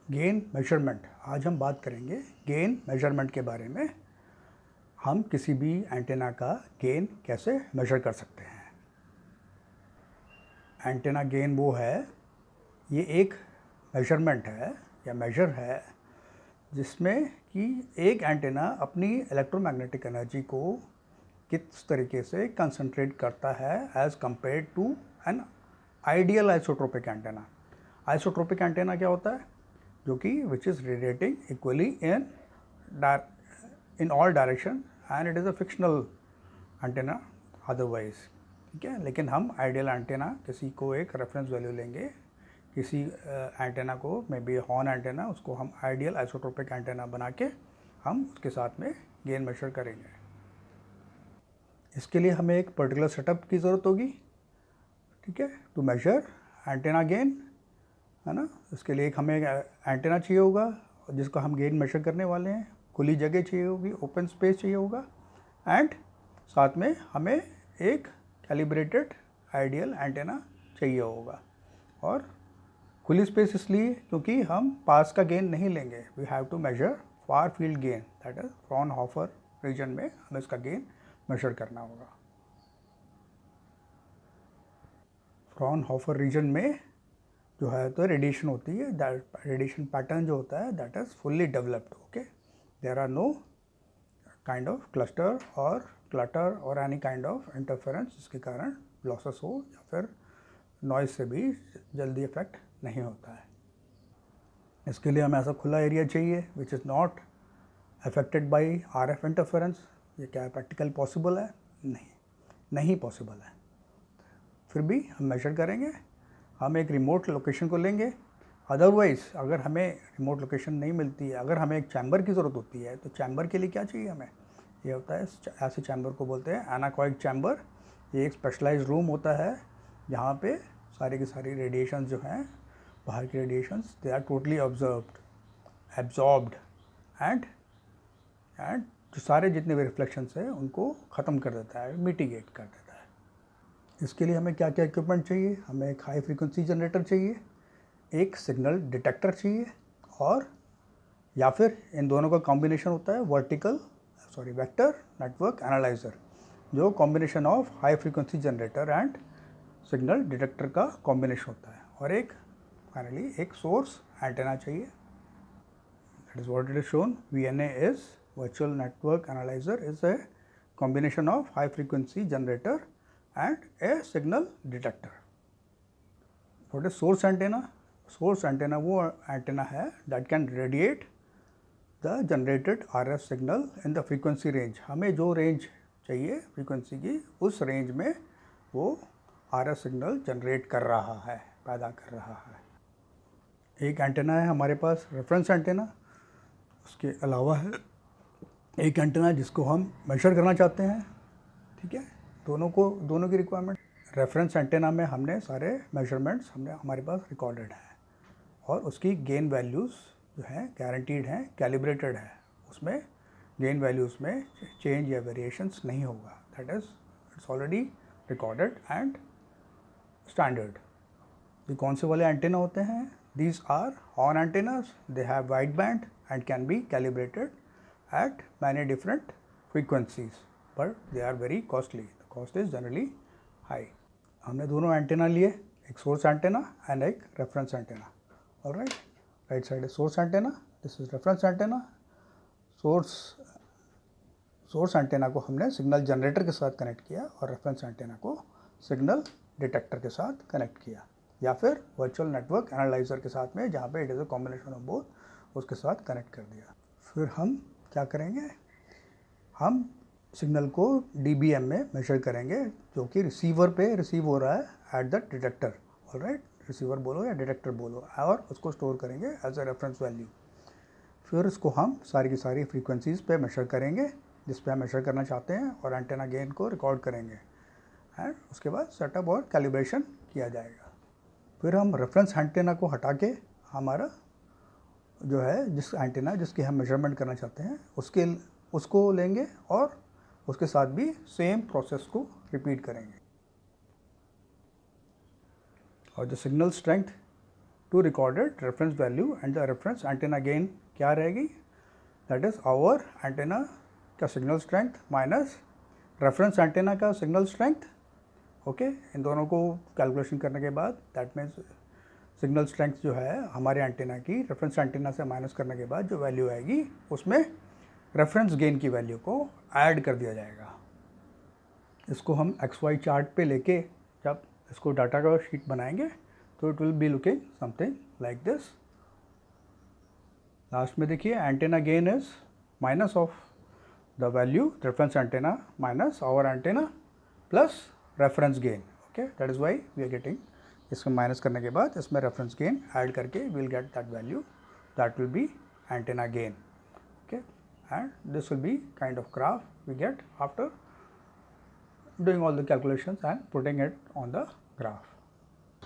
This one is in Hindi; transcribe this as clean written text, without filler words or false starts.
Gain measurement. आज हम बात करेंगे गेन मेजरमेंट के बारे में। हम किसी भी एंटेना का गेन कैसे मेजर कर सकते हैं। एंटेना गेन वो है, ये एक मेजरमेंट है या मेजर है जिसमें कि एक एंटेना अपनी इलेक्ट्रोमैग्नेटिक एनर्जी को किस तरीके से कंसंट्रेट करता है as compared to an ideal isotropic antenna. Isotropic antenna क्या होता है? जो कि which is radiating equally in all direction and it is a fictional antenna otherwise. ठीक है, लेकिन हम आइडियल एंटेना किसी को एक रेफरेंस वैल्यू लेंगे, किसी एंटेना को मे बी हॉर्न एंटेना, उसको हम आइडियल आइसोट्रोपिक एंटेना बना के हम उसके साथ में गेन मेजर करेंगे। इसके लिए हमें एक पर्टिकुलर सेटअप की ज़रूरत होगी, ठीक है, टू मेजर एंटेना गेन, है ना। इसके लिए एक हमें एंटेना चाहिए होगा जिसको हम गेन मेजर करने वाले हैं, खुली जगह चाहिए होगी, ओपन स्पेस चाहिए होगा, एंड साथ में हमें एक कैलिब्रेटेड आइडियल एंटेना चाहिए होगा। और खुली स्पेस इसलिए क्योंकि हम पास का गेन नहीं लेंगे, we have to measure far field gain, that is Fraunhofer region में हमें इसका गेन मेजर करना होगा। फ्रॉनहोफर रीजन में जो है तो रेडिएशन होती है, दैट रेडिएशन पैटर्न जो होता है that is fully developed. Okay, there are no kind of cluster और एनी काइंड ऑफ इंटरफेरेंस जिसके कारण लॉसेस हो या फिर नॉइज से भी जल्दी इफेक्ट नहीं होता है। इसके लिए हमें ऐसा खुला एरिया चाहिए which is not affected by RF interference. ये क्या प्रैक्टिकल पॉसिबल है? नहीं पॉसिबल है। फिर भी हम मेजर करेंगे, हम एक रिमोट लोकेशन को लेंगे। अदरवाइज़ अगर हमें रिमोट लोकेशन नहीं मिलती है, अगर हमें एक चैम्बर की ज़रूरत होती है, तो चैम्बर के लिए क्या चाहिए हमें? ये होता है, ऐसे चैम्बर को बोलते हैं एनाकॉइक चैम्बर। ये एक स्पेशलाइज्ड रूम होता है जहाँ पे सारी की सारी रेडिएशंस जो हैं, बाहर की radiations, they are totally absorbed and जो सारे जितने भी रिफ्लेक्शंस हैं उनको ख़त्म कर देता है, मिटिगेट कर देता है। इसके लिए हमें क्या क्या इक्विपमेंट चाहिए? हमें एक हाई फ्रीक्वेंसी जनरेटर चाहिए, एक सिग्नल डिटेक्टर चाहिए, और या फिर इन दोनों का कॉम्बिनेशन होता है वेक्टर नेटवर्क एनालाइजर, जो combination of high frequency generator and signal detector का कॉम्बिनेशन होता है। और एक फाइनली एक सोर्स एंटेना चाहिए। That is what it is shown. VNA is virtual network analyser is a combination of high frequency generator and a signal detector. What is source antenna? Source antenna वो antenna है that can radiate the generated RF signal in the frequency range. हमें जो रेंज चाहिए फ्रीक्वेंसी की, उस रेंज में वो RF सिग्नल जनरेट कर रहा है, पैदा कर रहा है। एक एंटेना है हमारे पास रेफरेंस एंटेना। उसके अलावा है एक एंटेना जिसको हम मेजर करना चाहते हैं। ठीक है, दोनों की रिक्वायरमेंट। रेफरेंस एंटेना में हमने सारे मेजरमेंट्स हमारे पास रिकॉर्डेड हैं, और उसकी गेन वैल्यूज़ जो हैं गारंटीड हैं, कैलिब्रेटेड है। उसमें गेन वैल्यूज़ में चेंज या वेरिएशंस नहीं होगा, that is it's already recorded and standard. ये कौन से वाले एंटेना होते हैं? These are horn antennas, they have wide band and can be calibrated at many different frequencies, but they are very costly. The cost is generally high. हमने दोनों एंटेना लिए, एक सोर्स एंटेना एंड एक reference antenna. All right side है source antenna, this is reference antenna. Source antenna को हमने सिग्नल जनरेटर के साथ कनेक्ट किया और रेफरेंस एंटेना को सिग्नल डिटेक्टर के साथ कनेक्ट किया, या फिर वर्चुअल नेटवर्क एनालाइजर के साथ में, जहाँ पे it is a combination of both, उसके साथ कनेक्ट कर दिया। फिर हम क्या करेंगे? हम सिग्नल को dBm में मेजर करेंगे, जो कि रिसीवर पे रिसीव हो रहा है at the detector. All right, receiver बोलो या डिटेक्टर बोलो, और उसको स्टोर करेंगे एज अ रेफरेंस वैल्यू। फिर उसको हम सारी की सारी फ्रीक्वेंसीज़ पे मेजर करेंगे जिस पे हम मेजर करना चाहते हैं, और एंटेना गेन को रिकॉर्ड करेंगे, एंड उसके बाद सेटअप और कैलिब्रेशन किया जाएगा। फिर हम रेफरेंस एंटेना को हटा के हमारा जो है जिस एंटेना जिसकी हम मेजरमेंट करना चाहते हैं उसको लेंगे, और उसके साथ भी सेम प्रोसेस को रिपीट करेंगे। और the signal strength to recorded reference value and the reference antenna gain क्या रहेगी, दैट इज आवर एंटेना का signal strength minus reference antenna का सिग्नल स्ट्रेंथ। ओके, इन दोनों को कैलकुलेशन करने के बाद दैट मीन्स सिग्नल स्ट्रेंथ जो है हमारे एंटेना की रेफरेंस एंटेना से माइनस करने के बाद जो वैल्यू आएगी उसमें रेफरेंस गेन की वैल्यू को ऐड कर दिया जाएगा। इसको हम XY चार्ट पे लेके जब इसको डाटा का शीट बनाएंगे तो it will be looking something like this. Last में देखिए antenna gain is minus of the value reference antenna minus our antenna plus reference gain. Okay, that is why we are getting, इसमें माइनस करने के बाद इसमें रेफरेंस गेन ऐड करके will get that value, that will be antenna gain. Okay, and this will be kind of graph we get after doing all the calculations and putting it on the graph.